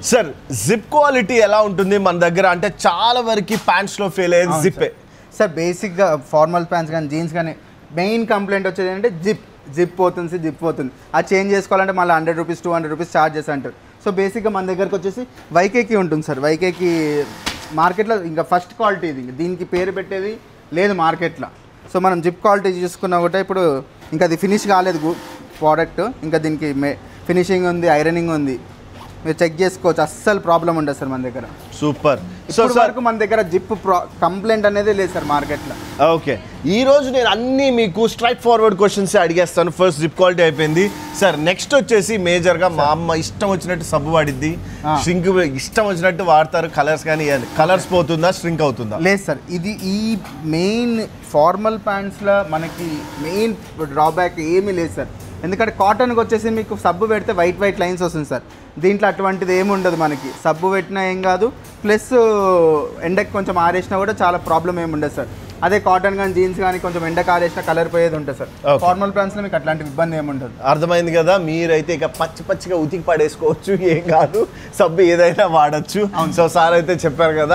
Sir zip quality ఎలా ఉంటుంది మన దగ్గర? అంటే చాలా వరకు ప్యాంట్స్లో ఫెయిల్ అయ్యేది జిప్పే సార్. బేసిక్గా ఫార్మల్ ప్యాంట్స్ కానీ జీన్స్ కానీ మెయిన్ కంప్లైంట్ వచ్చేది అంటే జిప్ పోతుంది. అది చేంజ్ చేసుకోవాలంటే మళ్ళీ 100 రూపీస్ 200 రూపీస్ ఛార్జ్ చేసి అంటారు. సో బేసిక్గా మన దగ్గరకు వచ్చేసి వైకేకి ఉంటుంది సార్. వైకేకి మార్కెట్లో ఇంకా ఫస్ట్ క్వాలిటీ ఇది, దీనికి పేరు పెట్టేది లేదు మార్కెట్లో. సో మనం జిప్ క్వాలిటీ చూసుకున్నా కూడా ఇప్పుడు ఇంకా అది ఫినిష్ కాలేదు ప్రోడక్ట్, ఇంకా దీనికి ఫినిషింగ్ ఉంది, ఐరనింగ్ ఉంది, మీరు చెక్ చేసుకోవచ్చు. అస్సలు ప్రాబ్లం ఉండదు సార్ మన దగ్గర. సూపర్. సో వరకు మన దగ్గర జిప్ కంప్లైంట్ అనేది లేదు సార్ మార్కెట్లో. ఓకే, ఈ రోజు నేను అన్నీ మీకు స్ట్రైట్ ఫార్వర్డ్ క్వశ్చన్స్ అడిగేస్తాను. ఫస్ట్ జిప్ క్వాలిటీ అయిపోయింది సార్. నెక్స్ట్ వచ్చేసి మేజర్గా మా అమ్మ ఇష్టం వచ్చినట్టు సబ్బు వాడిద్ది, ష్రింక్ ఇష్టం వచ్చినట్టు వాడతారు. కలర్స్ కానీ కలర్స్ పోతుందా, ష్రింక్ అవుతుందా? లేదు సార్, ఇది ఈ మెయిన్ ఫార్మల్ ప్యాంట్స్లో మనకి మెయిన్ డ్రాబ్యాక్ ఏమీ లేదు సార్. ఎందుకంటే కాటన్కి వచ్చేసి మీకు సబ్బు పెడితే వైట్ లైన్స్ వస్తుంది సార్. దీంట్లో అటువంటిది ఏమి ఉండదు మనకి. సబ్బు పెట్టినా ఏం కాదు, ప్లస్ ఎండకి కొంచెం ఆరేసినా కూడా చాలా ప్రాబ్లం ఏమి ఉండదు సార్. అదే కాటన్ కానీ జీన్స్ కానీ కొంచెం ఎండకు ఆరేసినా కలర్ పోయేది ఉంటుంది సార్. ఫార్మల్ ప్యాంట్స్లో మీకు అట్లాంటి ఇబ్బంది ఏమి ఉండదు. అర్థమైంది కదా? మీరైతే ఇక పచ్చిగా ఉతికి పడేసుకోవచ్చు, ఏం కాదు, సబ్బు ఏదైనా వాడచ్చు. సో సార్ అయితే చెప్పారు కదా.